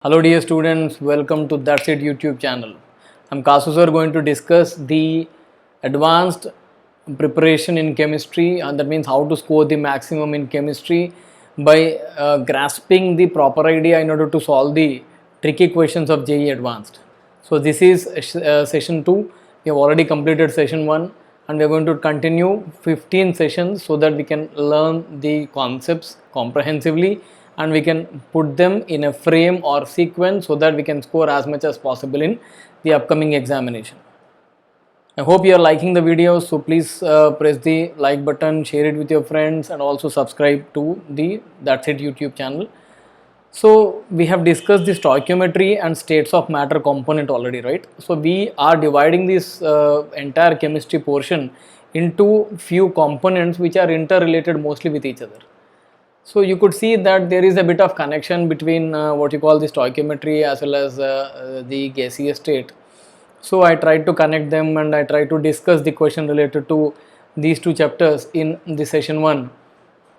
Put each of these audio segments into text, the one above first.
Hello dear students, welcome to THATSIIT YouTube channel. I'm KASU SIR going to discuss the advanced preparation in chemistry, and that means how to score the maximum in chemistry by grasping the proper idea in order to solve the tricky questions of JEE Advanced. So this is session 2. We have already completed session 1 and we are going to continue 15 sessions so that we can learn the concepts comprehensively and we can put them in a frame or sequence so that we can score as much as possible in the upcoming examination. I hope you are liking the video, so please press the like button, share it with your friends and also subscribe to the THATSIIT YouTube channel. So we have discussed the stoichiometry and states of matter component already, right? So we are dividing this entire chemistry portion into few components which are interrelated mostly with each other. So you could see that there is a bit of connection between what you call the stoichiometry as well as the gaseous state. So I tried to connect them and I tried to discuss the question related to these two chapters in the session 1.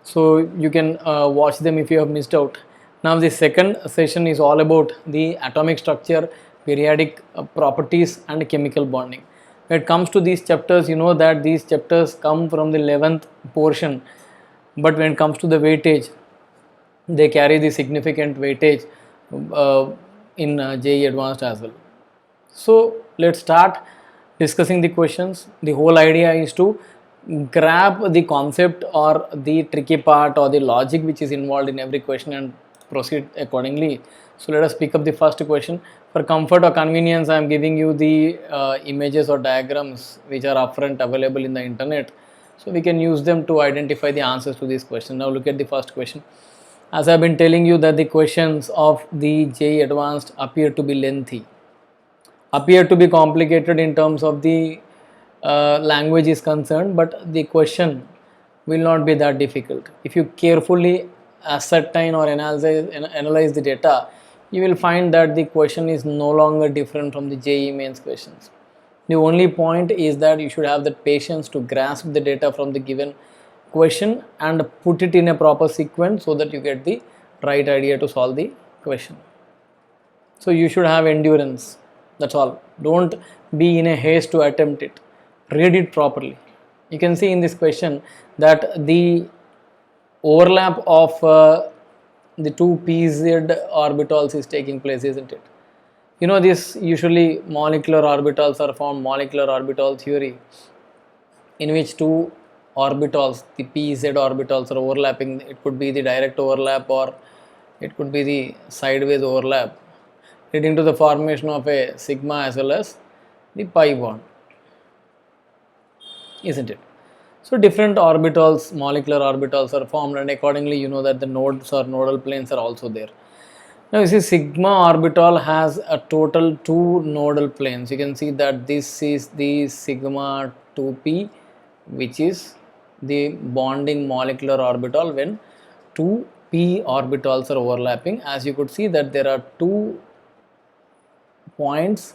So you can watch them if you have missed out. Now the second session is all about the atomic structure, periodic properties and chemical bonding. When it comes to these chapters, you know that these chapters come from the 11th portion. But when it comes to the weightage, they carry the significant weightage in JEE Advanced as well. So let's start discussing the questions. The whole idea is to grab the concept or the tricky part or the logic which is involved in every question and proceed accordingly. So let us pick up the first question. For comfort or convenience, I am giving you the images or diagrams which are upfront available in the internet. So we can use them to identify the answers to this question. Now look at the first question. As I have been telling you that the questions of the JEE Advanced appear to be lengthy, appear to be complicated in terms of the language is concerned, but the question will not be that difficult. If you carefully ascertain or analyze the data, you will find that the question is no longer different from the JEE mains questions. The only point is that you should have the patience to grasp the data from the given question and put it in a proper sequence so that you get the right idea to solve the question. So you should have endurance, that's all. Don't be in a haste to attempt it. Read it properly. You can see in this question that the overlap of the two pz orbitals is taking place, isn't it? You know, this usually molecular orbitals are formed, molecular orbital theory, in which two orbitals, the pz orbitals, are overlapping. It could be the direct overlap or it could be the sideways overlap, leading to the formation of a sigma as well as the pi bond, isn't it? So different orbitals, molecular orbitals are formed, and accordingly you know that the nodes or nodal planes are also there. Now you see sigma orbital has a total 2 nodal planes. You can see that this is the sigma 2p, which is the bonding molecular orbital when 2p orbitals are overlapping. As you could see that there are 2 points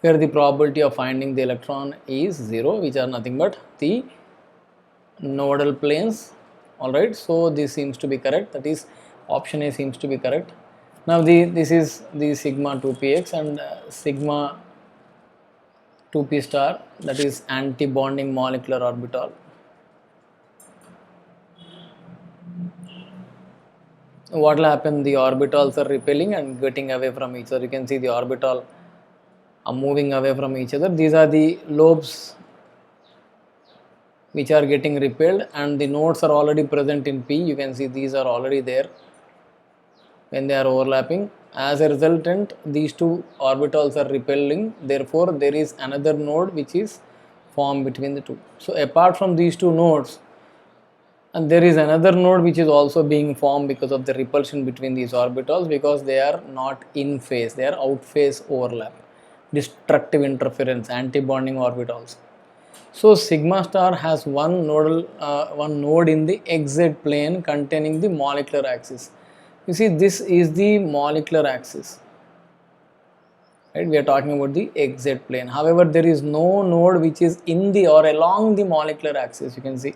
where the probability of finding the electron is 0, which are nothing but the nodal planes. Alright, so this seems to be correct, that is option A seems to be correct. Now this is the sigma 2px and sigma 2p star, that is anti-bonding molecular orbital. What will happen? The orbitals are repelling and getting away from each other. You can see the orbital are moving away from each other. These are the lobes which are getting repelled, and the nodes are already present in P. You can see these are already there when they are overlapping. As a resultant, these two orbitals are repelling, therefore there is another node which is formed between the two. So apart from these two nodes, and there is another node which is also being formed because of the repulsion between these orbitals, because they are not in phase, they are out phase overlap, destructive interference, anti-bonding orbitals. So sigma star has one node in the XZ plane containing the molecular axis. You see, this is the molecular axis, right? We are talking about the XZ plane. However, there is no node which is in the or along the molecular axis. You can see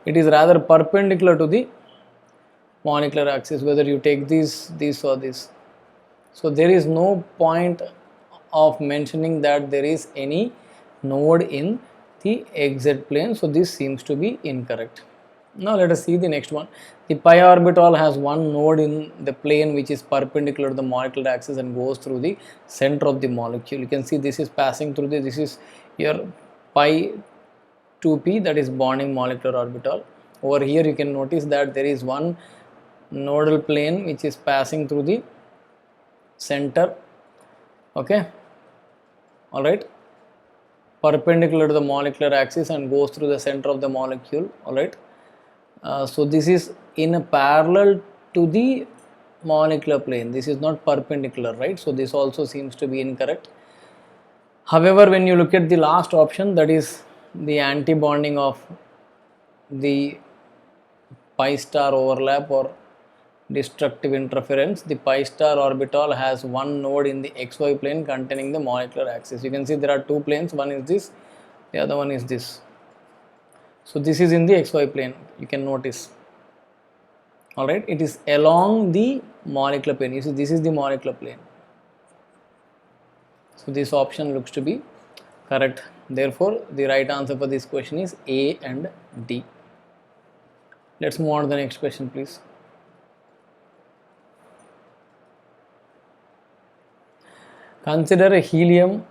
it is rather perpendicular to the molecular axis, whether you take this or this. So there is no point of mentioning that there is any node in the xz plane. So this seems to be incorrect. Now let us see the next one. The pi orbital has one node in the plane which is perpendicular to the molecular axis and goes through the center of the molecule. You can see this is passing through this is your pi 2p, that is bonding molecular orbital. Over here you can notice that there is one nodal plane which is passing through the center, okay, all right, perpendicular to the molecular axis and goes through the center of the molecule, all right. So this is in a parallel to the molecular plane, this is not perpendicular, right? So this also seems to be incorrect. However, when you look at the last option, that is the anti-bonding of the pi star overlap or destructive interference, the pi star orbital has one node in the xy plane containing the molecular axis. You can see there are two planes, one is this, the other one is this. So this is in the xy plane, you can notice, all right, it is along the molecular plane. You see this is the molecular plane. So this option looks to be correct. Therefore the right answer for this question is A and D. Let's move on to the next question, please. Consider a helium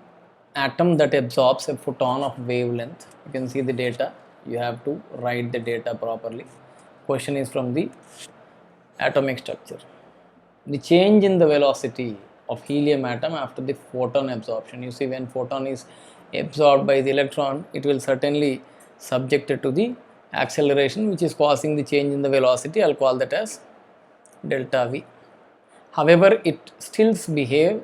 atom that absorbs a photon of wavelength. You can see the data. You have to write the data properly. Question is from the atomic structure. The change in the velocity of helium atom after the photon absorption. You see, when photon is absorbed by the electron, it will certainly subjected to the acceleration which is causing the change in the velocity. I'll call that as delta V. However, it still behaves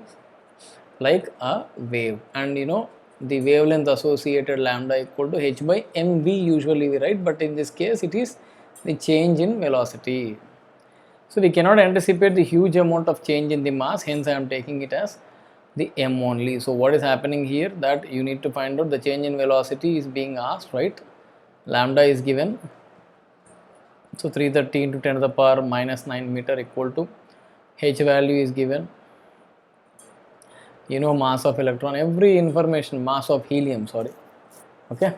like a wave, and you know the wavelength associated lambda equal to h by mv usually we write, but in this case it is the change in velocity. So we cannot anticipate the huge amount of change in the mass, hence I am taking it as the m only. So what is happening here, that you need to find out the change in velocity is being asked, right? Lambda is given, so 330 into 10 to the power minus 9 meter equal to h value is given, you know, mass of electron, every information, mass of helium, sorry, okay.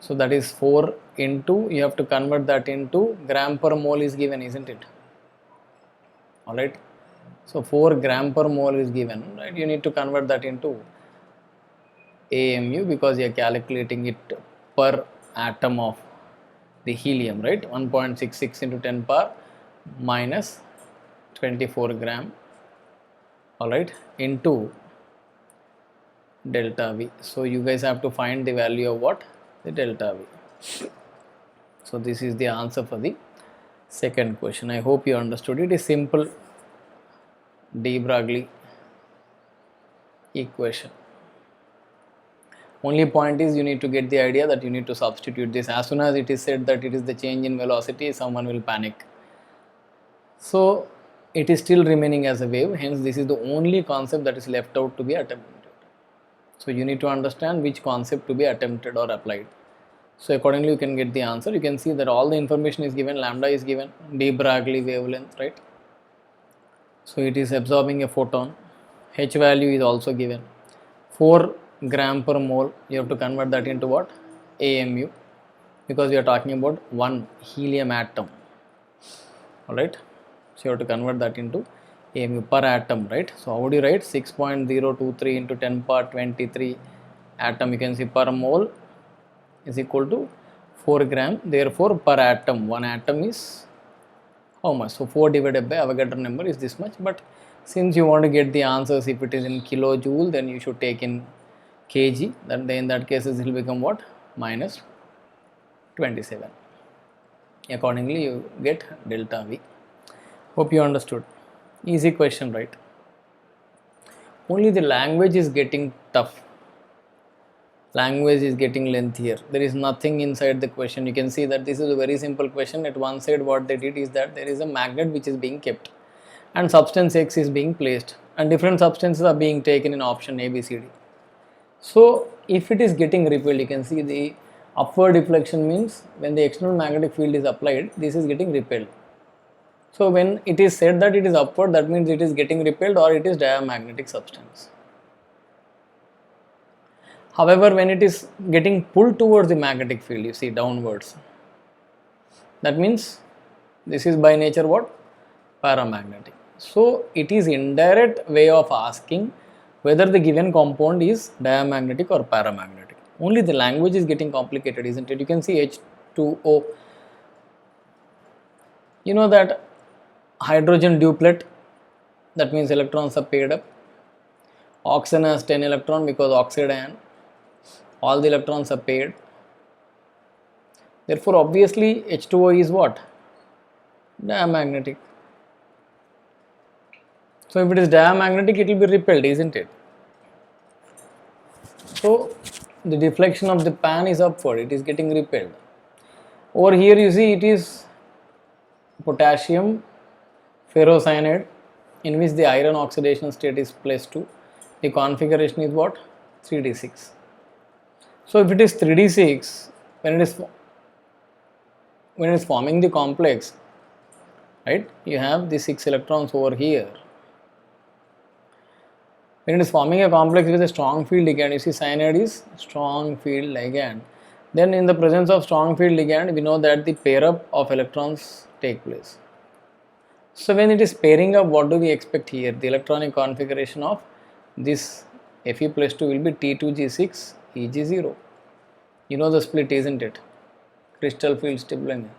So that is 4 into, you have to convert that into gram per mole is given, isn't it? All right, so 4 gram per mole is given, right? You need to convert that into AMU because you are calculating it per atom of the helium, right? 1.66 into 10 power minus 24 gram, all right, into delta V. So you guys have to find the value of what? The delta V. So this is the answer for the second question. I hope you understood it. It is simple de Broglie equation. Only point is you need to get the idea that you need to substitute this. As soon as it is said that it is the change in velocity, someone will panic. So it is still remaining as a wave, hence this is the only concept that is left out to be attempted. So you need to understand which concept to be attempted or applied. So accordingly you can get the answer. You can see that all the information is given, lambda is given, de Broglie wavelength, right? So it is absorbing a photon, h value is also given, 4 gram per mole, you have to convert that into what? AMU, because we are talking about one helium atom, alright. So you have to convert that into AMU per atom, right? So how would you write? 6.023 into 10 power 23 atom, you can see per mole is equal to 4 gram, therefore per atom, one atom is how much? So 4 divided by Avogadro number is this much, but since you want to get the answers, if it is in kilojoule, then you should take in kg, then in that case it will become what? Minus 27. Accordingly you get delta V. Hope you understood. Easy question, right? Only the language is getting tough. Language is getting lengthier. There is nothing inside the question. You can see that this is a very simple question. At one side what they did is that there is a magnet which is being kept and substance X is being placed and different substances are being taken in option A, B, C, D. So if it is getting repelled, you can see the upward deflection means when the external magnetic field is applied, this is getting repelled. So when it is said that it is upward, that means it is getting repelled or it is diamagnetic substance. However, when it is getting pulled towards the magnetic field, you see downwards, that means this is by nature what? Paramagnetic. So it is indirect way of asking whether the given compound is diamagnetic or paramagnetic. Only the language is getting complicated, isn't it? You can see H2O. You know that hydrogen duplet, that means electrons are paired up. Oxygen has 10 electrons because oxide ion. All the electrons are paired. Therefore, obviously H2O is what? Diamagnetic. So if it is diamagnetic, it will be repelled, isn't it? So the deflection of the pan is upward, it is getting repelled. Over here you see it is potassium ferrocyanide, in which the iron oxidation state is +2. The configuration is what? 3d6. So if it is 3d6, when it is forming the complex, right, you have the 6 electrons over here. When it is forming a complex with a strong field ligand, you see cyanide is strong field ligand. Then in the presence of strong field ligand, we know that the pair up of electrons take place. So when it is pairing up, what do we expect here? The electronic configuration of this Fe+2 will be T2G6 Eg0. You know the split, isn't it? Crystal field stippling,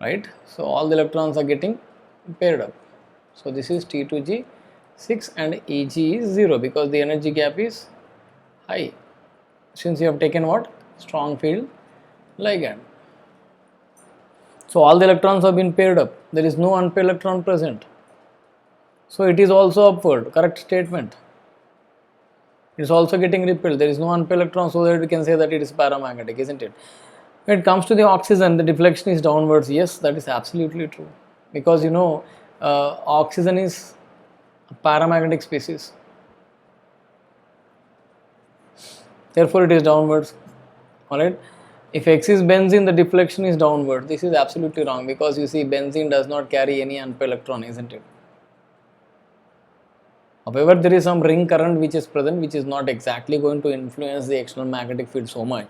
right? So all the electrons are getting paired up. So this is T2G6 and Eg is 0 because the energy gap is high, since you have taken what? Strong field ligand. So all the electrons have been paired up. There is no unpaired electron present. So it is also upward. Correct statement. It is also getting repelled. There is no unpaired electron, so that we can say that it is paramagnetic, isn't it? When it comes to the oxygen, the deflection is downwards. Yes, that is absolutely true. Because you know, oxygen is a paramagnetic species. Therefore, it is downwards. Alright. If X is benzene, the deflection is downward. This is absolutely wrong because you see benzene does not carry any unpaired electron, isn't it? However, there is some ring current which is present, which is not exactly going to influence the external magnetic field so much.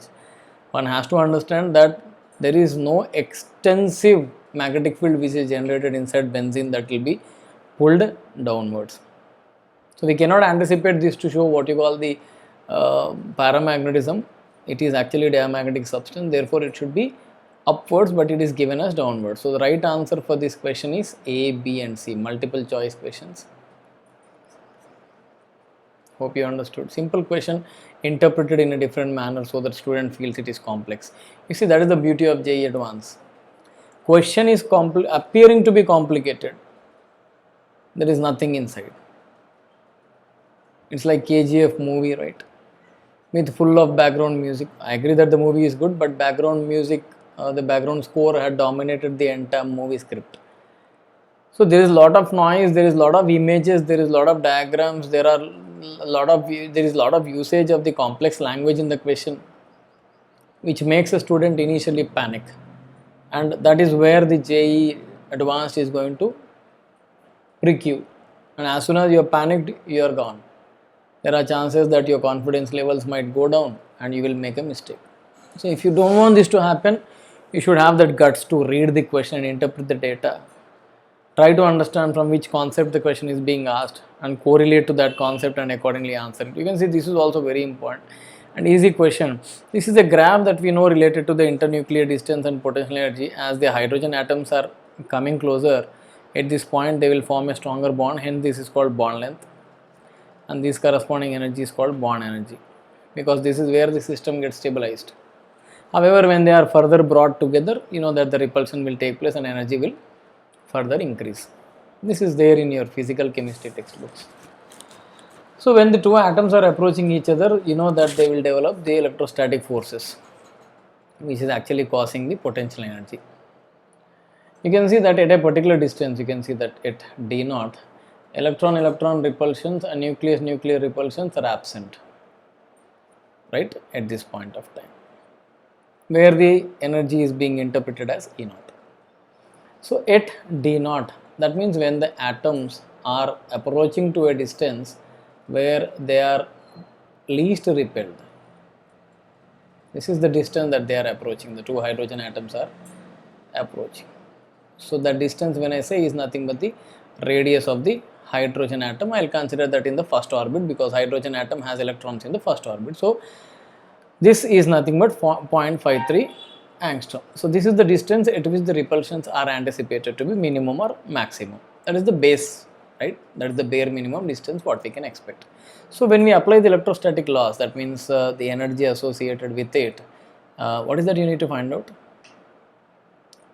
One has to understand that there is no extensive magnetic field which is generated inside benzene that will be pulled downwards. So we cannot anticipate this to show what you call the paramagnetism. It is actually diamagnetic substance, therefore it should be upwards, but it is given as downwards. So the right answer for this question is A, B and C, multiple choice questions. Hope you understood. Simple question interpreted in a different manner so that student feels it is complex. You see, that is the beauty of JEE Advanced. Question is appearing to be complicated. There is nothing inside. It's like KGF movie, right? With full of background music. I agree that the movie is good, but background music, the background score had dominated the entire movie script. So there is a lot of noise, there is a lot of images, there is a lot of diagrams, there is a lot of usage of the complex language in the question, which makes a student initially panic, and that is where the JEE Advanced is going to prick you, and as soon as you are panicked, you are gone. There are chances that your confidence levels might go down and you will make a mistake. So if you don't want this to happen, you should have that guts to read the question and interpret the data. Try to understand from which concept the question is being asked and correlate to that concept and accordingly answer it. You can see this is also very important. An easy question. This is a graph that we know related to the internuclear distance and potential energy. As the hydrogen atoms are coming closer, at this point they will form a stronger bond, hence this is called bond length. And this corresponding energy is called bond energy, because this is where the system gets stabilized. However, when they are further brought together, you know that the repulsion will take place and energy will further increase. This is there in your physical chemistry textbooks. So when the two atoms are approaching each other, you know that they will develop the electrostatic forces, which is actually causing the potential energy. You can see that at a particular distance, you can see that at D0, electron-electron repulsions and nucleus-nuclear repulsions are absent, right, at this point of time, where the energy is being interpreted as E0. So at d naught, that means when the atoms are approaching to a distance where they are least repelled. This is the distance that they are approaching. The two hydrogen atoms are approaching. So the distance when I say is nothing but the radius of the hydrogen atom. I will consider that in the first orbit because hydrogen atom has electrons in the first orbit. So this is nothing but 0.53 angstrom. So this is the distance at which the repulsions are anticipated to be minimum or maximum. That is the base, right? That is the bare minimum distance what we can expect. So when we apply the electrostatic laws, that means the energy associated with it, what is that you need to find out?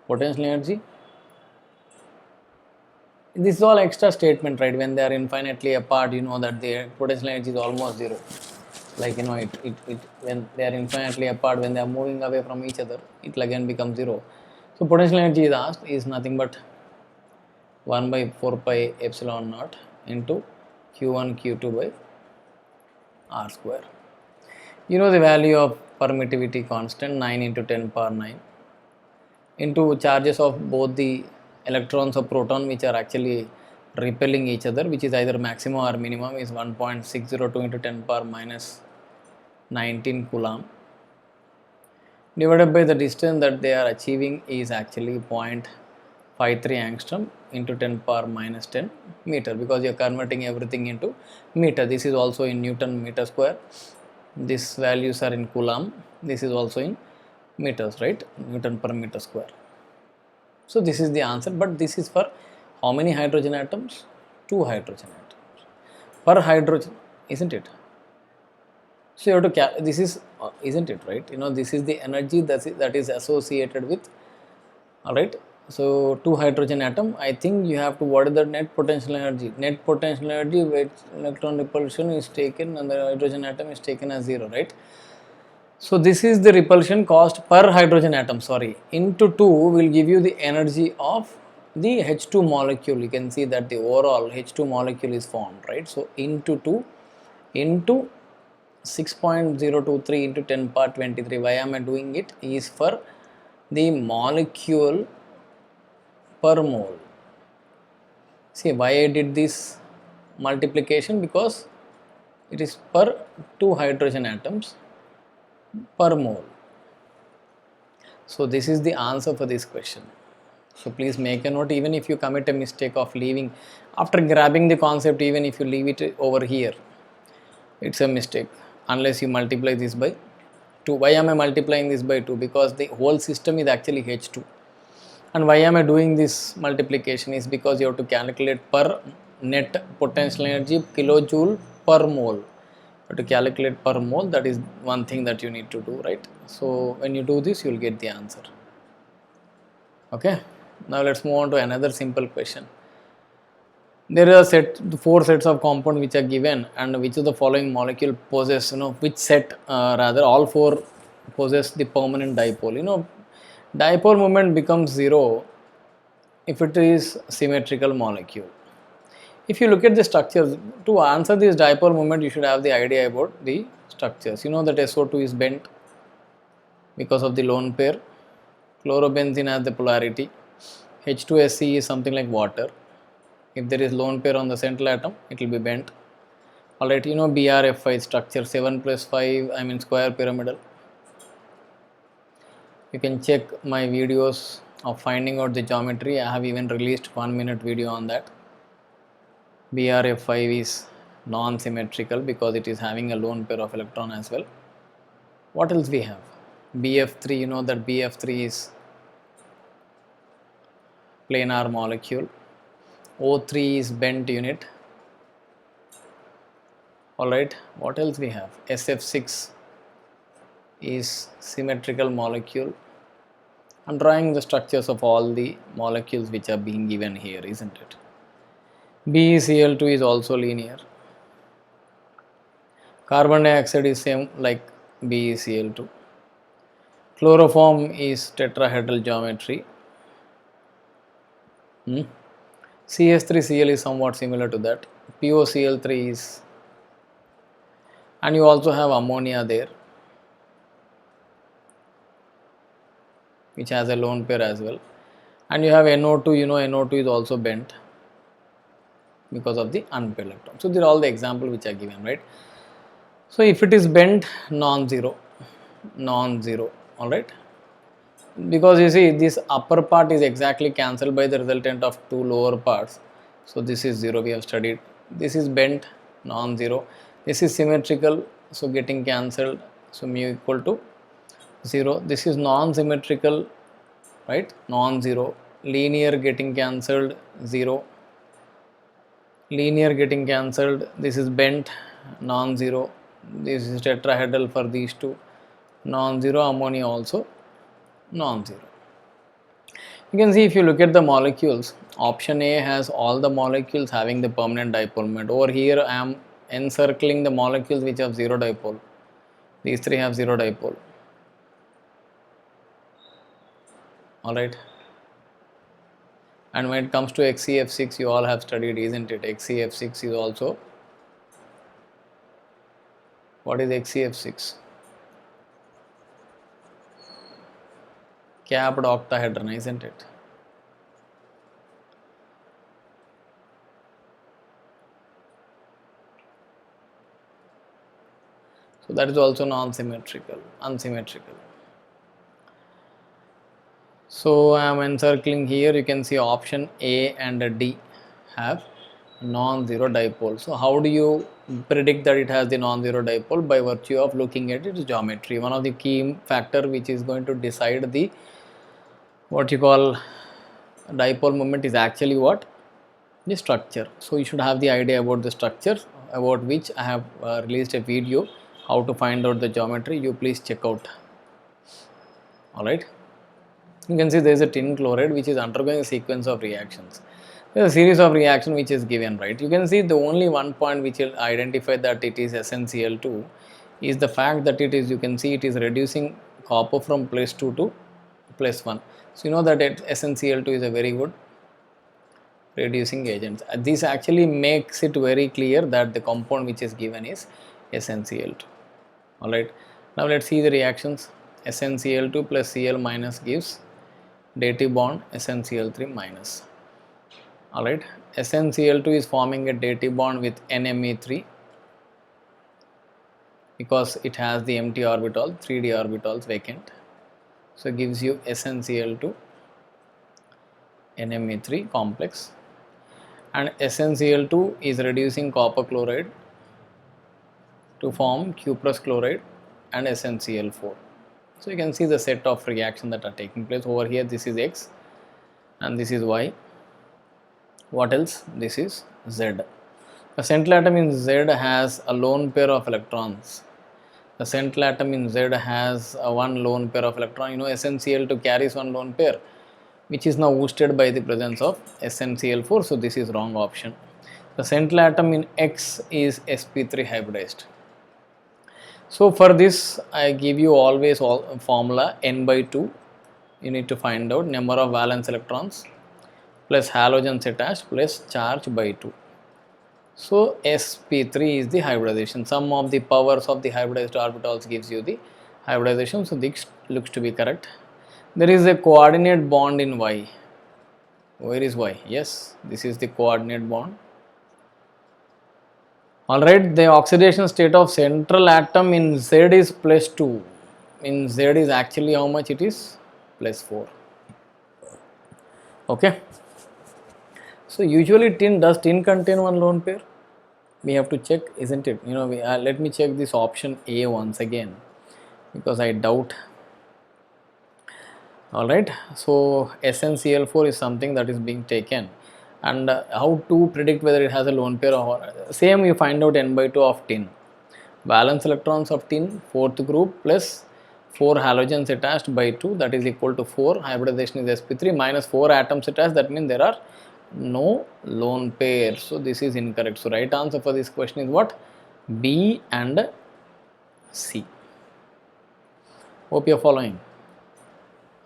Potential energy. This is all extra statement, right? When they are infinitely apart, you know that the potential energy is almost zero. Like, you know, when they are infinitely apart, when they are moving away from each other, it will again become zero. So potential energy is asked is nothing but 1 by 4 pi epsilon naught into q1 q2 by r square. You know the value of permittivity constant 9 into 10 power 9 into charges of both the electrons of proton which are actually repelling each other, which is either maximum or minimum, is 1.602 into 10 power minus 19 coulomb divided by the distance that they are achieving is actually 0.53 angstrom into 10 power minus 10 meter, because you are converting everything into meter. This is also in Newton meter square. These values are in coulomb. This is also in meters, right? Newton per meter square. So this is the answer, but this is for how many hydrogen atoms? 2 hydrogen atoms per hydrogen, isn't it? So you have to this is isn't it, right? You know, this is the energy that is associated with, all right. So 2 hydrogen atom, I think you have to, what is the net potential energy? Net potential energy where electron repulsion is taken and the hydrogen atom is taken as 0, right? So this is the repulsion cost per hydrogen atom, sorry, into 2 will give you the energy of the H2 molecule. You can see that the overall H2 molecule is formed, right? So into 2 into 6.023 into 10 power 23. Why am I doing it? Is for the molecule per mole. See why I did this multiplication, because it is per 2 hydrogen atoms per mole. So this is the answer for this question. So please make a note. Even if you commit a mistake of leaving, after grabbing the concept, even if you leave it over here, it's a mistake unless you multiply this by 2. Why am I multiplying this by 2? Because the whole system is actually H2. And why am I doing this multiplication is because you have to calculate per net potential energy kilojoule per mole. You have to calculate per mole. That is one thing that you need to do, right? So when you do this, you will get the answer. Okay. Now let's move on to another simple question. There are 4 sets of compound which are given, and which of the following molecule possess, you know, which set rather all 4 possess the permanent dipole. You know, dipole moment becomes 0 if it is symmetrical molecule. If you look at the structures, to answer this dipole moment, you should have the idea about the structures. You know that SO2 is bent because of the lone pair. Chlorobenzene has the polarity. H2SE is something like water. If there is lone pair on the central atom, it will be bent. Alright, you know BRF5 structure, 7 plus 5, I mean square pyramidal. You can check my videos of finding out the geometry. I have even released 1-minute video on that. BRF5 is non-symmetrical because it is having a lone pair of electron as well. What else we have? BF3, you know that BF3 is planar molecule. O3 is bent unit. Alright, what else we have? SF6 is symmetrical molecule. I'm drawing the structures of all the molecules which are being given here, isn't it? BeCl2 is also linear. Carbon dioxide is same like BeCl2. Chloroform is tetrahedral geometry. CS3Cl is somewhat similar to that. POCl3 is, and you also have ammonia there, which has a lone pair as well. And you have NO2, you know NO2 is also bent because of the unpaired electron. So these are all the examples which are given, right? So if it is bent, non-zero, alright, because you see this upper part is exactly cancelled by the resultant of two lower parts. So this is 0, we have studied. This is bent, non-zero. This is symmetrical, so getting cancelled, so mu equal to 0. This is non-symmetrical, right, non-zero. Linear getting cancelled, 0. Linear getting cancelled. This is bent, non-zero. This is tetrahedral for these two, non-zero. Ammonia also non-zero. You can see if you look at the molecules, option A has all the molecules having the permanent dipole moment. Over here I am encircling the molecules which have zero dipole. These three have zero dipole. Alright. And when it comes to XCF6, you all have studied, isn't it? XCF6 is also, what is XCF6? Capped octahedron, isn't it? So that is also non-symmetrical, unsymmetrical. So I am encircling here, you can see option A and D have non-zero dipole. So how do you predict that it has the non-zero dipole? By virtue of looking at its geometry. One of the key factor which is going to decide the what you call dipole moment is actually what? The structure. So you should have the idea about the structure, about which I have released a video how to find out the geometry. You please check out. Alright. You can see there is a tin chloride which is undergoing a sequence of reactions. There is a series of reactions which is given, right? You can see the only one point which will identify that it is SnCl2 is the fact that it is, you can see it is reducing copper from +2 to +1. So you know that SnCl2 is a very good reducing agent. This actually makes it very clear that the compound which is given is SnCl2. Alright. Now let's see the reactions. SnCl2 plus Cl minus gives dative bond SnCl3 minus. Alright, SnCl2 is forming a dative bond with NMe3 because it has the empty orbital, 3d orbitals vacant. So it gives you SnCl2 NMe3 complex, and SnCl2 is reducing copper chloride to form cuprous chloride and SnCl4. So you can see the set of reactions that are taking place over here. This is X and this is Y. What else? This is Z. The central atom in Z has a lone pair of electrons. The central atom in Z has one lone pair of electron. You know SnCl2 carries one lone pair, which is now boosted by the presence of SnCl4. So this is wrong option. The central atom in X is sp3 hybridized. So for this I give you always formula n/2. You need to find out number of valence electrons plus halogens attached plus charge by 2. So sp3 is the hybridization. Sum of the powers of the hybridized orbitals gives you the hybridization. So this looks to be correct. There is a coordinate bond in Y. Where is Y? Yes, this is the coordinate bond. Alright, the oxidation state of central atom in Z is +2. In Z is actually how much it is? +4. Okay. So usually does tin contain one lone pair? We have to check, isn't it? You know, let me check this option A once again because I doubt. Alright, so SnCl4 is something that is being taken. And how to predict whether it has a lone pair or same, you find out n/2 of tin. Valence electrons of tin, 4th group plus 4 halogens attached by 2, that is equal to 4. Hybridization is sp3 minus 4 atoms attached, that means there are no lone pairs. So this is incorrect. So right answer for this question is what? B and C. Hope you are following.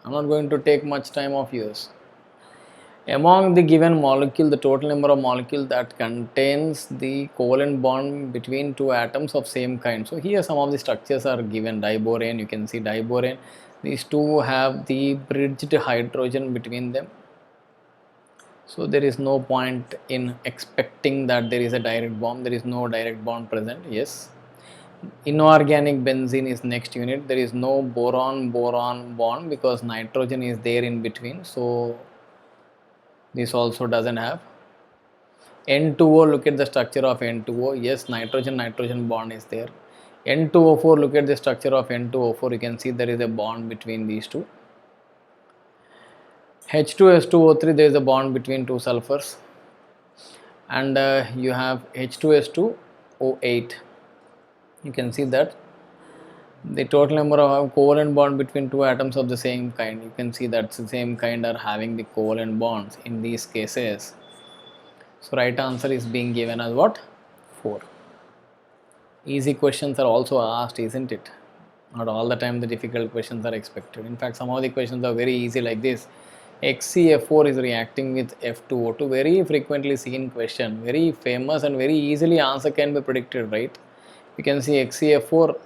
I am not going to take much time of yours. Among the given molecule, the total number of molecules that contains the covalent bond between two atoms of same kind. So here some of the structures are given. Diborane, you can see diborane. These two have the bridged hydrogen between them. So there is no point in expecting that there is a direct bond. There is no direct bond present. Yes. Inorganic benzene is next unit. There is no boron bond because nitrogen is there in between. So this also doesn't have. N2O, look at the structure of N2O. Yes, nitrogen bond is there. N2O4, look at the structure of N2O4. You can see there is a bond between these two. H2S2O3, there is a bond between two sulfurs. And you have H2S2O8. You can see that the total number of covalent bond between two atoms of the same kind. You can see that the same kind are having the covalent bonds in these cases. So right answer is being given as what? 4. Easy questions are also asked, isn't it? Not all the time the difficult questions are expected. In fact, some of the questions are very easy like this. XeF4 is reacting with F2O2. Very frequently seen question. Very famous and very easily answer can be predicted, right? You can see XeF4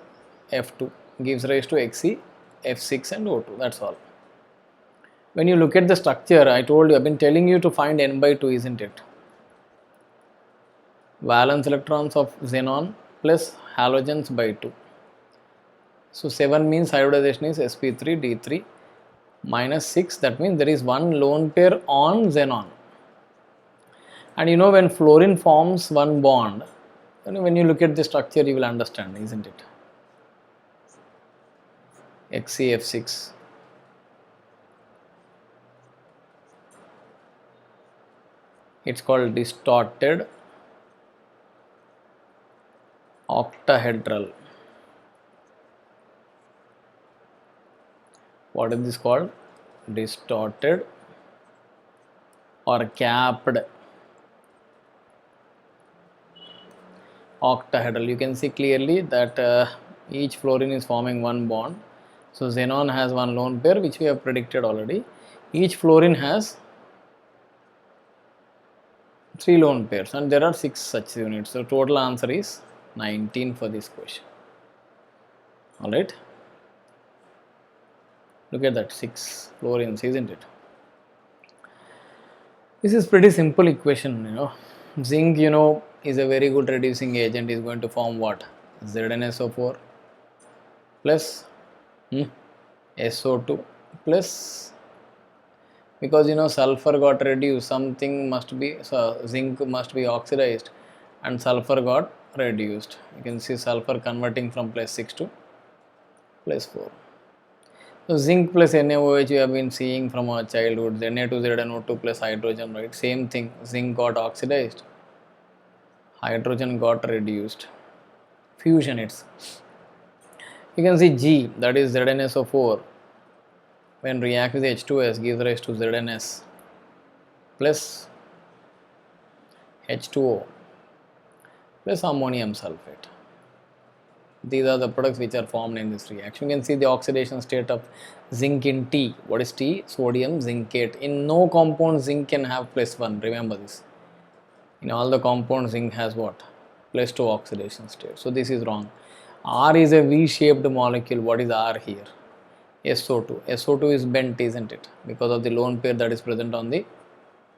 F2 gives rise to XeF6 and O2. That's all. When you look at the structure, I told you, I've been telling you to find n by 2, isn't it? Valence electrons of xenon plus halogens by 2. So 7 means hybridization is sp3d3 minus 6. That means there is one lone pair on xenon. And you know, when fluorine forms one bond, when you look at the structure, you will understand, isn't it? XeF6. It's called distorted octahedral. What is this called? Distorted or capped octahedral. You can see clearly that each fluorine is forming one bond. So xenon has one lone pair, which we have predicted already. Each fluorine has 3 lone pairs, and there are 6 such units. So total answer is 19 for this question. Alright. Look at that, 6 fluorines, isn't it? This is pretty simple equation, you know. Zinc, you know, is a very good reducing agent. Is going to form what? ZnSO4 plus SO2 plus, because you know sulfur got reduced, something must be, so zinc must be oxidized and sulfur got reduced. You can see sulfur converting from +6 to +4. So zinc plus NaOH you have been seeing from our childhood, Na2ZnO2 plus hydrogen, right? Same thing, zinc got oxidized, hydrogen got reduced, fusion it's. You can see G, that is ZnSO4, when react with H2S gives rise to ZnS plus H2O plus ammonium sulfate. These are the products which are formed in this reaction. You can see the oxidation state of zinc in T. What is T? Sodium zincate. In no compound zinc can have +1. Remember this. In all the compounds zinc has what? +2 oxidation state. So this is wrong. R is a V-shaped molecule. What is R here? SO2. SO2 is bent, isn't it? Because of the lone pair that is present on the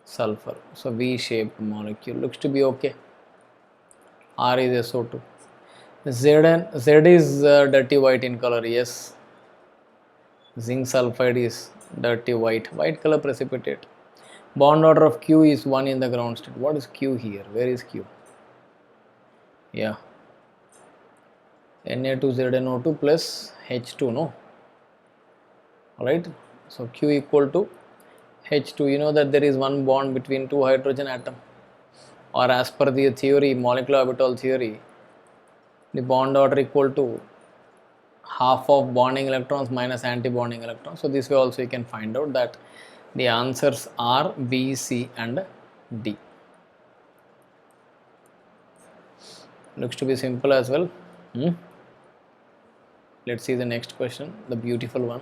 sulfur. So V-shaped molecule looks to be okay. R is SO2. Z is dirty white in color. Yes. Zinc sulfide is dirty white. White color precipitate. Bond order of Q is 1 in the ground state. What is Q here? Where is Q? Yeah. Na2ZnO2 plus H2, no? Alright. So Q equal to H2. You know that there is one bond between two hydrogen atom. Or as per the theory, molecular orbital theory, the bond order equal to half of bonding electrons minus anti-bonding electrons. So this way also you can find out that the answers are B, C and D. Looks to be simple as well. Let's see the next question, the beautiful one.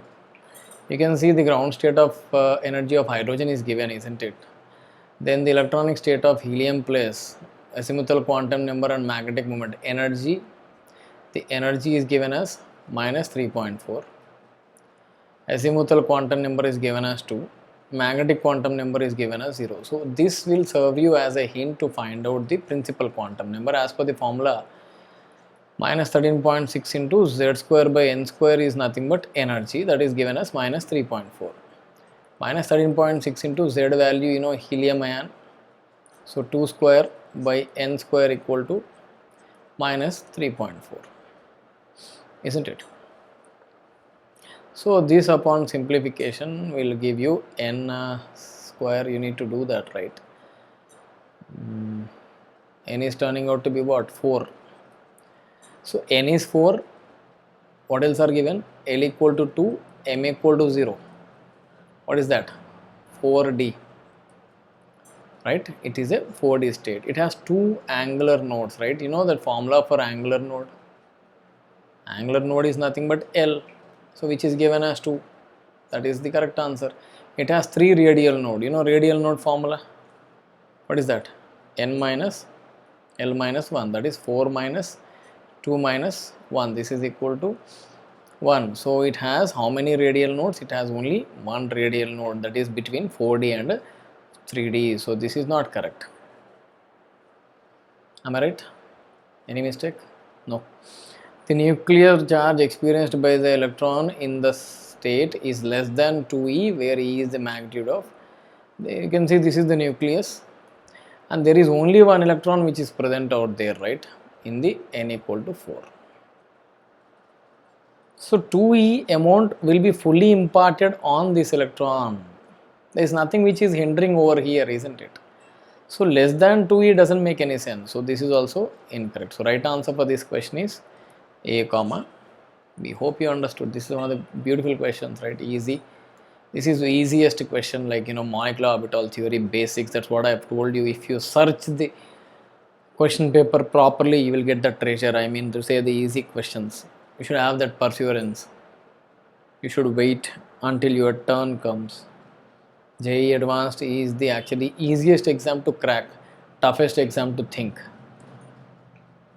You can see the ground state of energy of hydrogen is given, isn't it? Then the electronic state of helium plus azimuthal quantum number and magnetic moment. Energy, the energy is given as minus 3.4. Azimuthal quantum number is given as 2. magnetic quantum number is given as 0. So this will serve you as a hint to find out the principal quantum number. As per the formula, minus 13.6 into z square by n square is nothing but energy, that is given as minus 3.4. Minus 13.6 into z value, you know, helium ion. So 2 square by n square equal to minus 3.4, isn't it? So this upon simplification will give you n square. You need to do that, right? N is turning out to be what? 4. So n is 4. What else are given? L equal to 2, m equal to 0. What is that? 4d. Right? It is a 4d state. It has 2 angular nodes, right? You know that formula for angular node? Angular node is nothing but L. So which is given as 2. That is the correct answer. It has 3 radial node. You know radial node formula? What is that? N minus L minus 1. That is 4 minus 2 minus 1. This is equal to 1. So it has how many radial nodes? It has only 1 radial node, that is between 4D and 3D. So this is not correct. Am I right? Any mistake? No. The nuclear charge experienced by the electron in the state is less than 2e, where e is the magnitude of. You can see this is the nucleus, and there is only one electron which is present out there, right? In the n equal to 4. So 2e amount will be fully imparted on this electron. There is nothing which is hindering over here, isn't it? So less than 2e doesn't make any sense. So this is also incorrect. So right answer for this question is A, comma B. Hope you understood. This is one of the beautiful questions, right? Easy. This is the easiest question, like, you know, molecular orbital theory basics. That's what I have told you. If you search the question paper properly, you will get the treasure. I mean to say, the easy questions. You should have that perseverance. You should wait until your turn comes. JEE Advanced is the actually easiest exam to crack, toughest exam to think,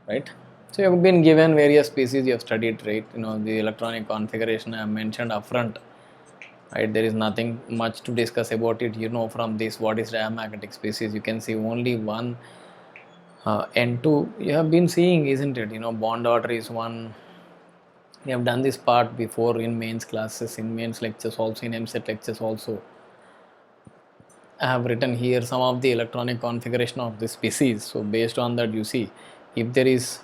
right? So you have been given various species, you have studied, right? You know, the electronic configuration I have mentioned upfront, right? There is nothing much to discuss about it. You know from this what is diamagnetic species. You can see only one N2 you have been seeing, isn't it? You know, bond order is one. We have done this part before in mains classes, in mains lectures also, in MSET lectures also. I have written here some of the electronic configuration of the species. So based on that, you see, if there is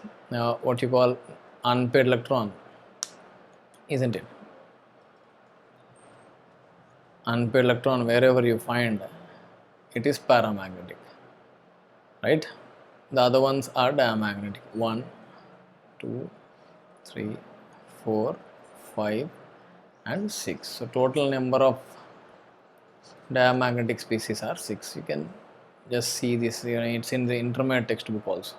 what you call unpaired electron, isn't it? Unpaired electron, wherever you find, it is paramagnetic, right? The other ones are diamagnetic. 1, 2, 3, 4, 5 and 6. So total number of diamagnetic species are 6. You can just see this, you know, it's in the intermediate textbook also.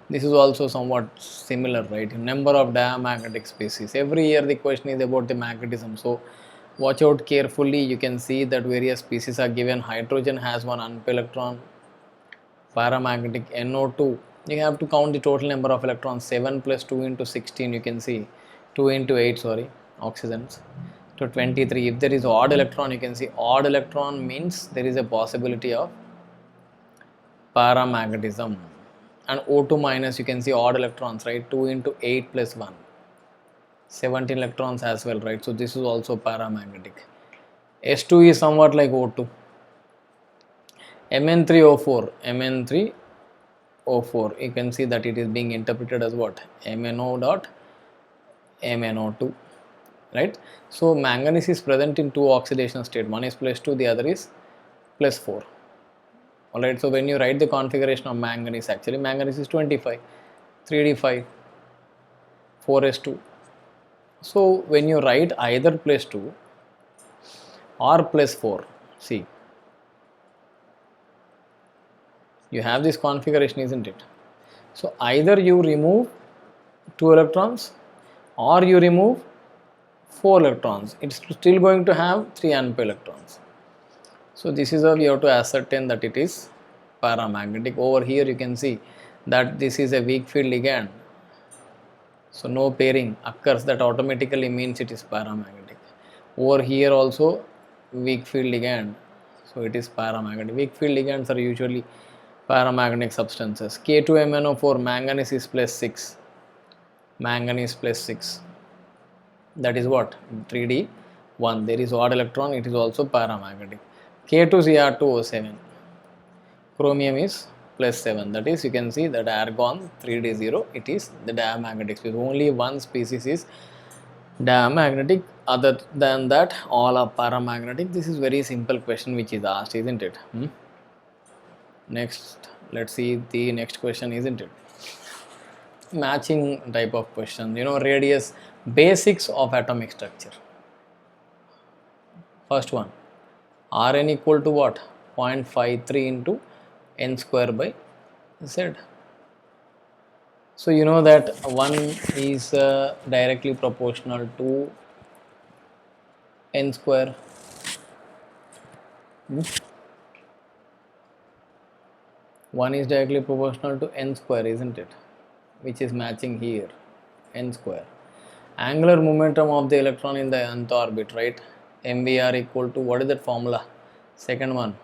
This is also somewhat similar, right? Number of diamagnetic species. Every year the question is about the magnetism. So watch out carefully. You can see that various species are given. Hydrogen has one unpaired electron. Paramagnetic NO2. You have to count the total number of electrons. 7 plus 2 into 16. You can see 2 into 8. Sorry, oxygens. To 23. If there is odd electron, you can see odd electron means there is a possibility of paramagnetism. And O2 minus, you can see odd electrons, right? 2 into 8 plus 1. 17 electrons as well, right? So this is also paramagnetic. S2 is somewhat like O2. Mn3O4. Mn3O4. You can see that it is being interpreted as what? MnO dot MnO2. Right? So manganese is present in 2 oxidation states. One is +2, the other is +4. Alright, so when you write the configuration of manganese, actually manganese is 25, 3d5, 4s2. So when you write either +2 or +4, see, you have this configuration, isn't it? So either you remove 2 electrons or you remove 4 electrons. It's still going to have 3 unpaired electrons. So this is how we have to ascertain that it is paramagnetic. Over here you can see that this is a weak field ligand. So no pairing occurs, that automatically means it is paramagnetic. Over here also weak field ligand, so it is paramagnetic. Weak field ligands are usually paramagnetic substances. K2MnO4, manganese is plus 6. Manganese plus 6. That is what? 3D1. There is odd electron, it is also paramagnetic. K2Cr2O7. Chromium is plus 7. That is, you can see that argon 3D0, it is the diamagnetic species. Only one species is diamagnetic, other than that all are paramagnetic. This is very simple question which is asked, isn't it? Next, let's see the next question, isn't it? Matching type of question, radius, basics of atomic structure. First one, Rn equal to what? 0.53 into n square by z. So you know that 1 is directly proportional to n square. 1 is directly proportional to n square, isn't it? Which is matching here, n square. Angular momentum of the electron in the nth orbit, right? MVR equal to, what is that formula? Second one,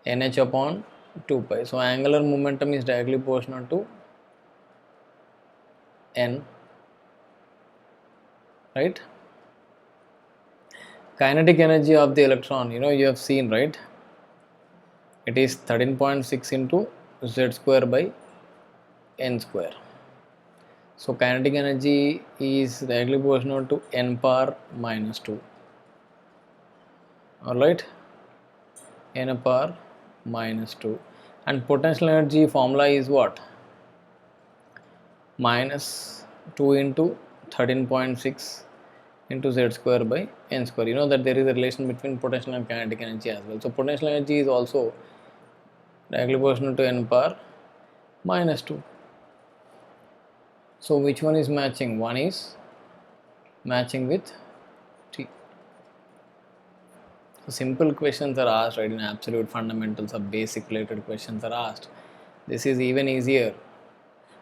NH upon 2 pi. So angular momentum is directly proportional to n, right? Kinetic energy of the electron, you have seen, right? It is 13.6 into z square by n square. So kinetic energy is directly proportional to n power minus 2. Alright, n power minus 2. And potential energy formula is what? Minus 2 into 13.6 into z square by n square. You know that there is a relation between potential and kinetic energy as well. So potential energy is also directly proportional to n power minus 2. So which one is matching? One is matching with T. So simple questions are asked, right? In absolute fundamentals or basic related questions are asked. This is even easier.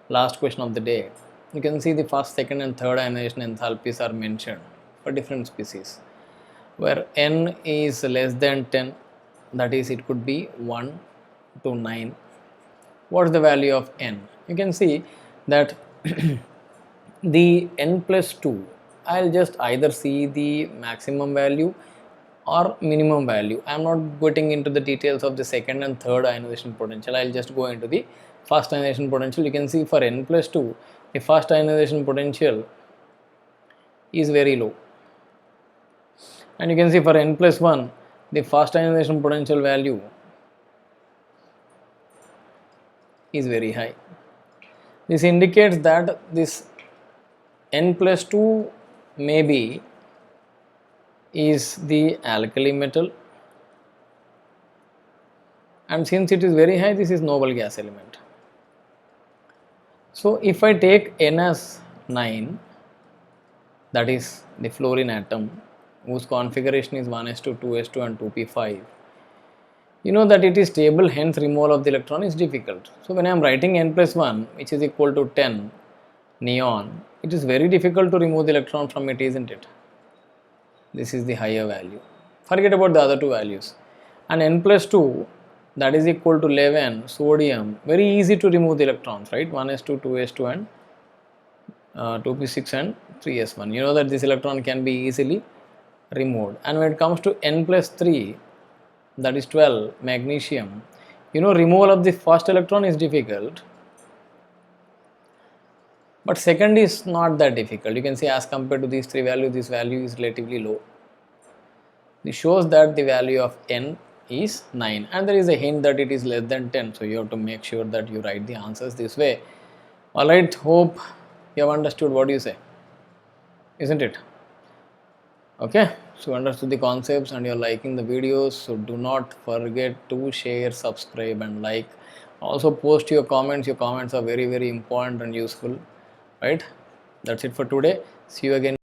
Last question of the day. You can see the first, second and third ionization enthalpies are mentioned for different species. Where n is less than 10, that is, it could be 1 to 9. What is the value of n? You can see that the n plus 2, I will just either see the maximum value or minimum value. I am not getting into the details of the second and third ionization potential. I will just go into the first ionization potential. You can see for n plus 2, the first ionization potential is very low. And you can see for n plus 1, the first ionization potential value is very high. This indicates that this n plus 2 maybe is the alkali metal, and since it is very high, this is noble gas element. So if I take n as 9, that is the fluorine atom whose configuration is 1s2, 2s2 and 2p5, you know that it is stable, hence removal of the electron is difficult. So when I am writing n plus 1, which is equal to 10 neon, it is very difficult to remove the electron from it, isn't it? This is the higher value. Forget about the other two values. And n plus 2, that is equal to 11 sodium, very easy to remove the electrons, right? 1s2, 2s2 and 2p6 and 3s1. You know that this electron can be easily removed. And when it comes to n plus 3, that is 12 magnesium, removal of the first electron is difficult, but second is not that difficult. You can see as compared to these three values, this value is relatively low. This shows that the value of n is 9, and there is a hint that it is less than 10, so you have to make sure that you write the answers this way. Alright, hope you have understood what you say, isn't it? Okay, so you understood the concepts and you are liking the videos, so do not forget to share, subscribe and like. Also post your comments are very important and useful, right? That's it for today. See you again.